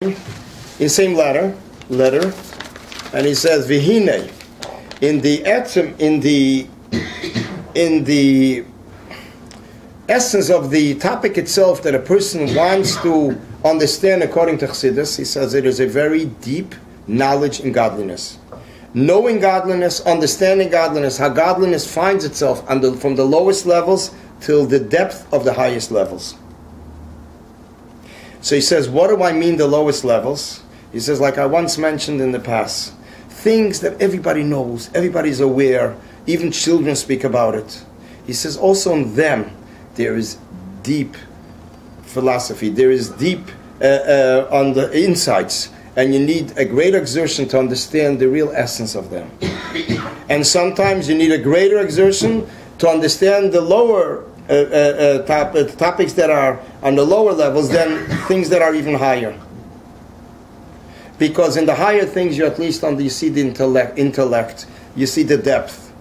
in same letter, and he says v'hine in the essence of the topic itself that a person wants to understand according to Chassidus. He says it is a very deep knowledge in godliness, knowing godliness, understanding godliness, how godliness finds itself from the lowest levels till the depth of the highest levels. So he says, what do I mean the lowest levels? He says, like I once mentioned in the past, things that everybody knows, everybody's aware, even children speak about it. He says also in them there is deep philosophy, there is deep on the insights, and you need a great exertion to understand the real essence of them. And sometimes you need a greater exertion to understand the lower topics that are on the lower levels than things that are even higher. Because in the higher things you at least you see the intellect, you see the depth.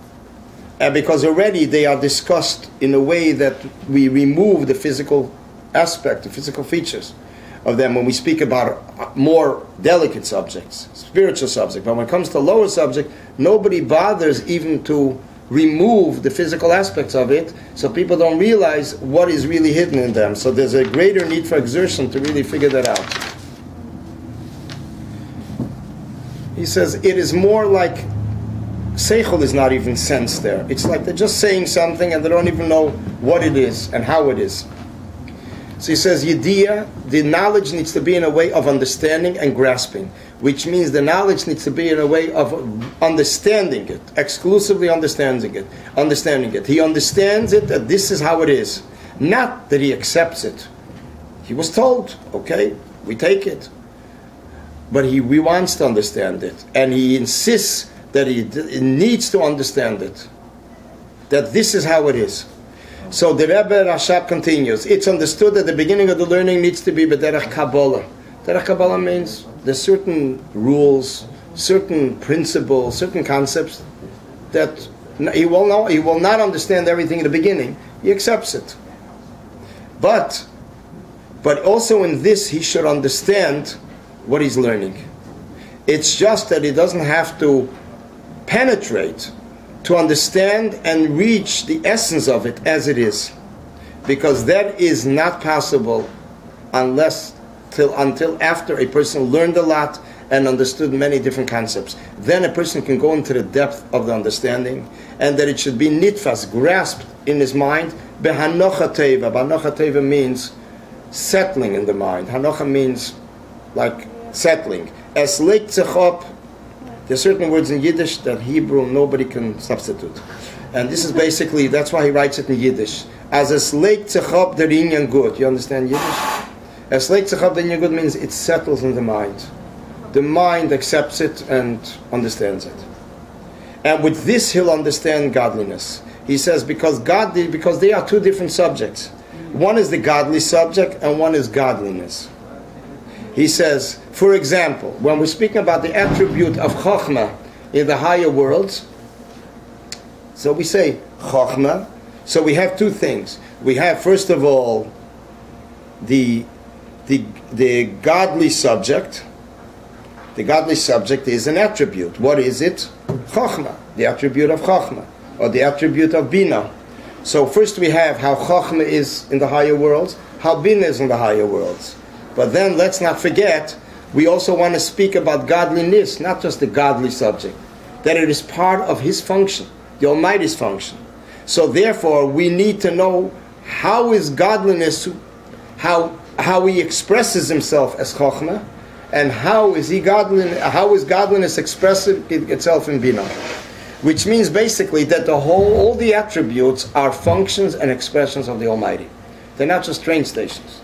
And because already they are discussed in a way that we remove the physical aspect, the physical features of them when we speak about more delicate subjects, spiritual subjects. But when it comes to lower subject, nobody bothers even to remove the physical aspects of it, so people don't realize what is really hidden in them. So there's a greater need for exertion to really figure that out. He says it is more like seichel is not even sensed there. It's like they're just saying something and they don't even know what it is and how it is. So he says yediyah, the knowledge needs to be in a way of understanding and grasping, which means the knowledge needs to be in a way of understanding it, exclusively understanding it. He understands it that this is how it is, not that he accepts it. He was told, okay, we take it. But he wants to understand it, and he insists that he needs to understand it, that this is how it is. So the Rebbe Rashab continues, it's understood that the beginning of the learning needs to be b'derech Kabbalah. Derech Kabbalah means there's certain rules, certain principles, certain concepts that he will not understand everything in the beginning. He accepts it. But also in this he should understand what he's learning. It's just that he doesn't have to penetrate to understand and reach the essence of it as it is, because that is not possible until after a person learned a lot and understood many different concepts. Then a person can go into the depth of the understanding, and that it should be nitfas, grasped in his mind. Behanocha teva. Behanocha teva means settling in the mind. Hanocha means like settling. Es legt sich up. There are certain words in Yiddish that Hebrew nobody can substitute. And this is basically, that's why he writes it in Yiddish. As es legt sich up der inyan gut. You understand Yiddish? Es legt sich up der inyan gut means it settles in the mind. The mind accepts it and understands it. And with this he'll understand godliness. He says because they are two different subjects. One is the godly subject and one is godliness. He says, for example, when we're speaking about the attribute of Chokhmah in the higher worlds, so we say Chokhmah, so we have two things. We have, first of all, the godly subject. The godly subject is an attribute. What is it? Chokhmah, the attribute of Chokhmah, or the attribute of Bina. So first we have how Chokhmah is in the higher worlds, how Bina is in the higher worlds. But then let's not forget, we also want to speak about godliness, not just the godly subject, that it is part of his function, the Almighty's function. So therefore, we need to know how is godliness, how he expresses himself as Chokhmah, and how is godliness expressing itself in Bina. Which means basically that all the attributes are functions and expressions of the Almighty. They're not just train stations,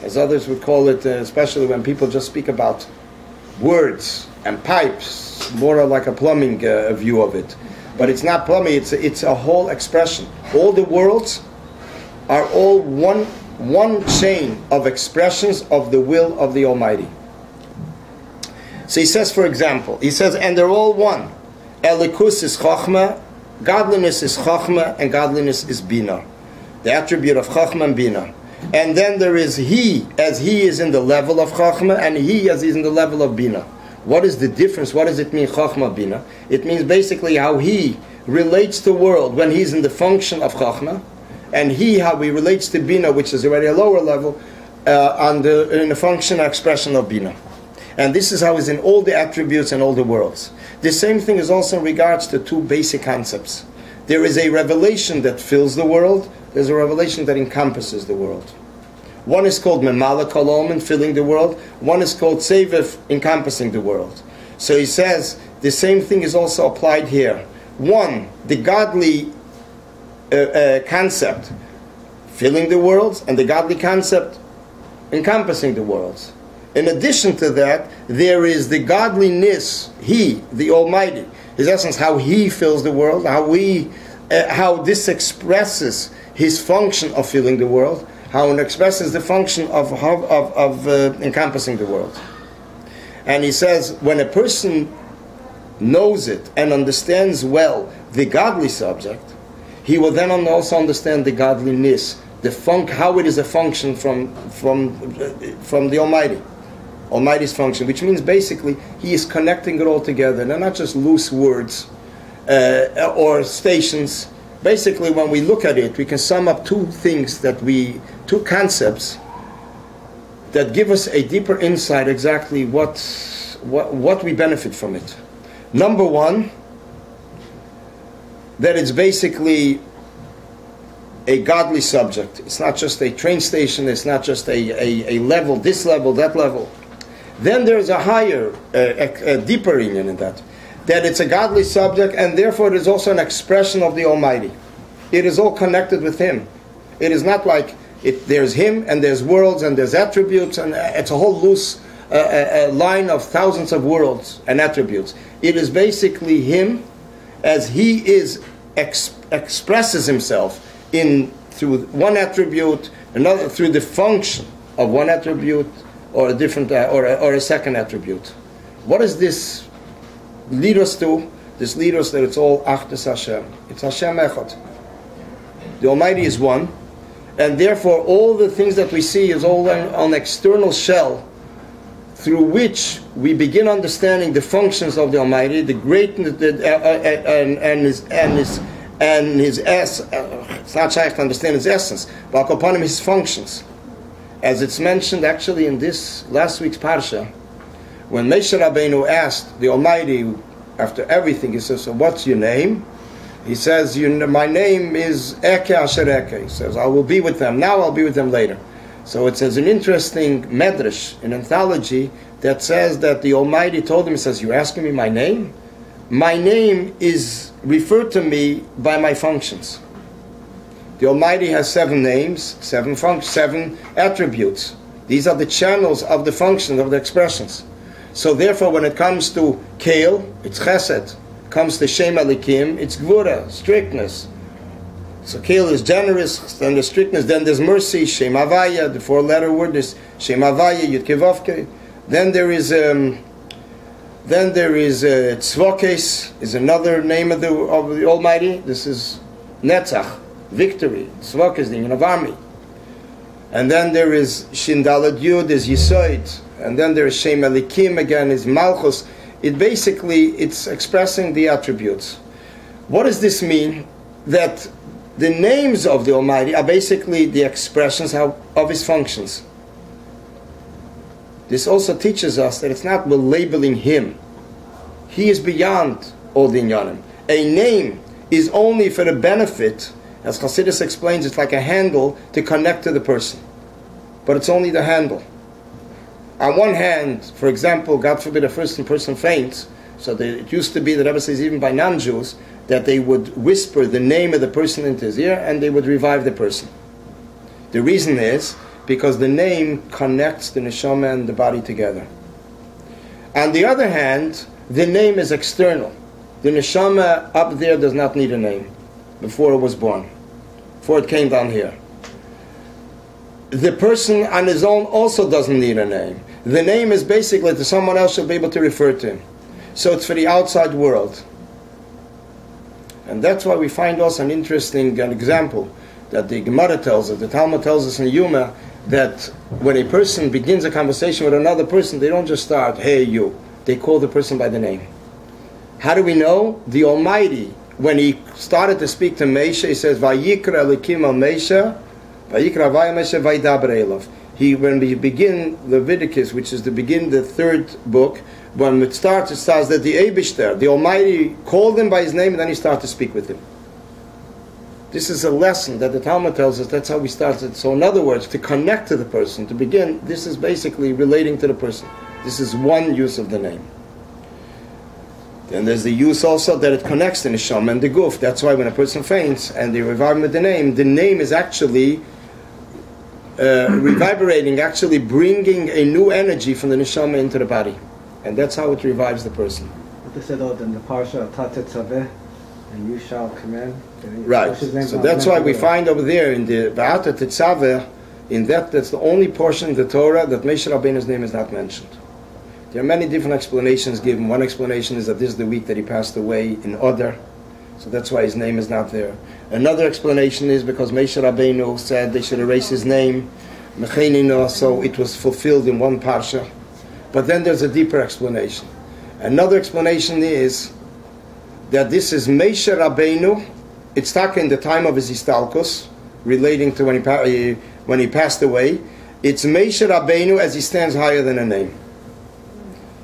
as others would call it, especially when people just speak about words and pipes, more like a plumbing view of it. But it's not plumbing, it's a whole expression. All the worlds are all one chain of expressions of the will of the Almighty. So he says, for example, and they're all one. Elikus is Chokhmah, godliness is Chokhmah, and godliness is Bina. The attribute of Chokhmah and Bina. And then there is he, as he is in the level of Chachma, and he as he's in the level of Bina. What is the difference? What does it mean, Chachma, Bina? It means basically how he relates to the world when he's in the function of Chachma, and he, how he relates to Bina, which is already a lower level, in the function or expression of Bina. And this is how he's in all the attributes and all the worlds. The same thing is also in regards to two basic concepts. There is a revelation that fills the world, there's a revelation that encompasses the world. One is called Memala Kol Omen, filling the world. One is called Sevev, encompassing the world. So he says, the same thing is also applied here. One, the godly concept, filling the worlds, and the godly concept, encompassing the worlds. In addition to that, there is the godliness, he, the Almighty, his essence, how he fills the world, how this expresses his function of filling the world, how it expresses the function of encompassing the world. And he says, when a person knows it and understands well the godly subject, he will then also understand the godliness, how it is a function from the Almighty. Almighty's function, which means basically he is connecting it all together. They're not just loose words or stations. Basically, when we look at it, we can sum up two concepts that give us a deeper insight exactly what we benefit from it. Number one, that it's basically a godly subject. It's not just a train station, it's not just a level, this level, that level. Then there's a higher, a deeper union in that it's a godly subject, and therefore it is also an expression of the Almighty. It is all connected with Him. It is not like there's Him, and there's worlds, and there's attributes, and it's a whole loose line of thousands of worlds and attributes. It is basically Him as He expresses Himself through one attribute, another through the function of one attribute, or a different, or a second attribute. What does this lead us to? This leads us that it's all Achdus Hashem. It's Hashem Echad. The Almighty is one, and therefore all the things that we see is all on external shell, through which we begin understanding the functions of the Almighty, the greatness, and his essence. It's not shy to understand his essence, but upon him his functions. As it's mentioned actually in this last week's Parsha, when Moshe Rabbeinu asked the Almighty, after everything, he says, so what's your name? He says, my name is Eke Asher Eke. He says, I will be with them now, I'll be with them later. So it says an interesting medrash, an anthology, that says that the Almighty told him, he says, you're asking me my name? My name is referred to me by my functions. The Almighty has 7 names, 7 attributes. These are the channels of the functions, of the expressions. So therefore, when it comes to Kale, it's Chesed. It comes to Shem Elikim, it's Gvura, strictness. So Kale is generous, then there's strictness, then there's mercy, Shem Havaya, the 4-letter word is Shem Havaya, Yud Kevavke. Then there is Tzvokes, is another name of the Almighty. This is Netzach, victory. Tzvok is the union of army. And then there is Shindalad Yud, is Yisoid. And then there is Shem Elikim again, is Malchus. It's expressing the attributes. What does this mean? That the names of the Almighty are basically the expressions of His functions. This also teaches us that it's not we're labeling Him. He is beyond all the inyanim. A name is only for the benefit. As Chassidus explains, it's like a handle to connect to the person. But it's only the handle. On one hand, for example, God forbid a person faints, so it used to be, the Rebbe says, even by non-Jews, that they would whisper the name of the person into his ear and they would revive the person. The reason is because the name connects the neshama and the body together. On the other hand, the name is external. The neshama up there does not need a name before it was born, before it came down here. The person on his own also doesn't need a name. The name is basically that someone else should be able to refer to him. So it's for the outside world. And that's why we find also an interesting example. that the Gemara tells us, the Talmud tells us in Yuma, that when a person begins a conversation with another person, they don't just start, hey you. They call the person by the name. How do we know? The Almighty, when He started to speak to Moshe, He says, Vayikra Elikim al Moshe, Vayikra Vaya Moshe Vaydaber Elav. When we begin Leviticus, which is the third book, when it starts that the Eibishter, the Almighty, called him by his name, and then He started to speak with him. This is a lesson that the Talmud tells us. That's how we started. So in other words, to connect to the person, to begin, this is basically relating to the person. This is one use of the name. Then there's the use also that it connects the neshama and the guf. That's why when a person faints and they revive him with the name is actually reverberating, actually bringing a new energy from the neshama into the body. And that's how it revives the person. What they said in the parsha, Tatet Tzaveh, and you shall command. Right. So that's why we find over there in the Va'ata Tetzaveh, that's the only portion of the Torah that Moshe Rabbeinu's name is not mentioned. There are many different explanations given. One explanation is that this is the week that he passed away in Adar, so that's why his name is not there. Another explanation is because Moshe Rabbeinu said they should erase his name, Mechenino, so it was fulfilled in one parsha. But then there's a deeper explanation. Another explanation is that this is Moshe Rabbeinu. It's stuck in the time of his Histalkus, relating to when he passed away. It's Moshe Rabbeinu as he stands higher than a name.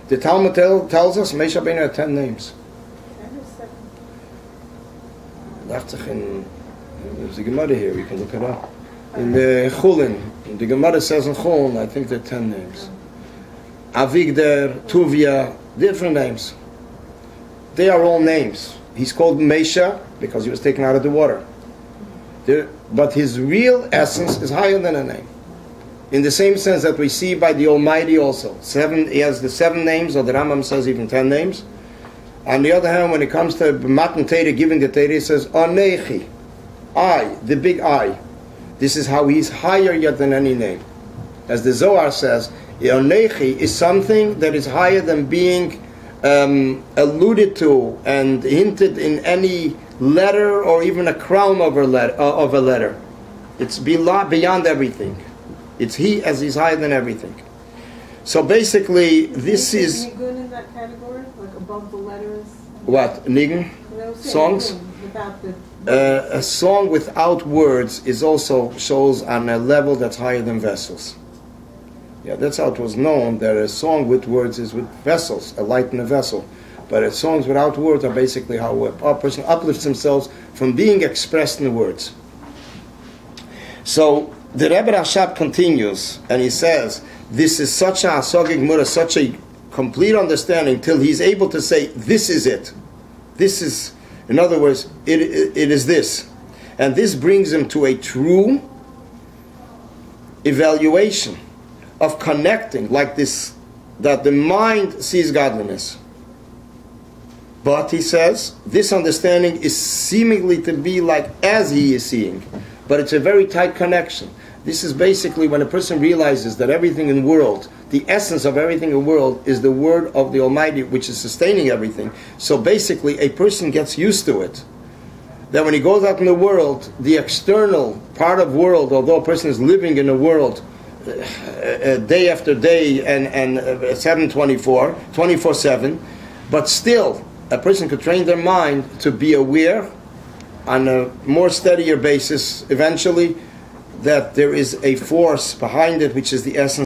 The Talmud tells us Moshe Rabbeinu had 10 names. There's a Gemara here, we can look it up. In the Chulin, the Gemara says in Chulin, I think there are 10 names. Avigdor, Tuvia, different names. They are all names. He's called Moshe because he was taken out of the water. But his real essence is higher than a name. In the same sense that we see by the Almighty also. He has the 7 names, or the Rambam says even 10 names. On the other hand, when it comes to Matan Torah, giving the Torah, he says, Onechi, I, the big I. This is how he's higher yet than any name. As the Zohar says, Onechi is something that is higher than being alluded to and hinted in any letter or even a crown of a letter. It's beyond everything. It's He as He's higher than everything. So basically, this is Nigun in that category, like above the letters. What nigun? Songs. Without the A song without words is also shows on a level that's higher than vessels. Yeah, that's how it was known that a song with words is with vessels, a light in a vessel. But songs without words are basically how a person uplifts themselves from being expressed in words. So the Rebbe Rashab continues, and he says, this is such a Hasogig Mura, such a complete understanding, till he's able to say, this is it. This is, in other words, it is this. And this brings him to a true evaluation of connecting, like this, that the mind sees godliness. But, he says, this understanding is seemingly to be like as he is seeing. But it's a very tight connection. This is basically when a person realizes that everything in the world, the essence of everything in the world is the word of the Almighty, which is sustaining everything. So basically a person gets used to it. That when he goes out in the world, the external part of world, although a person is living in a world day after day and 24/7, but still a person could train their mind to be aware on a more steadier basis eventually that there is a force behind it which is the essence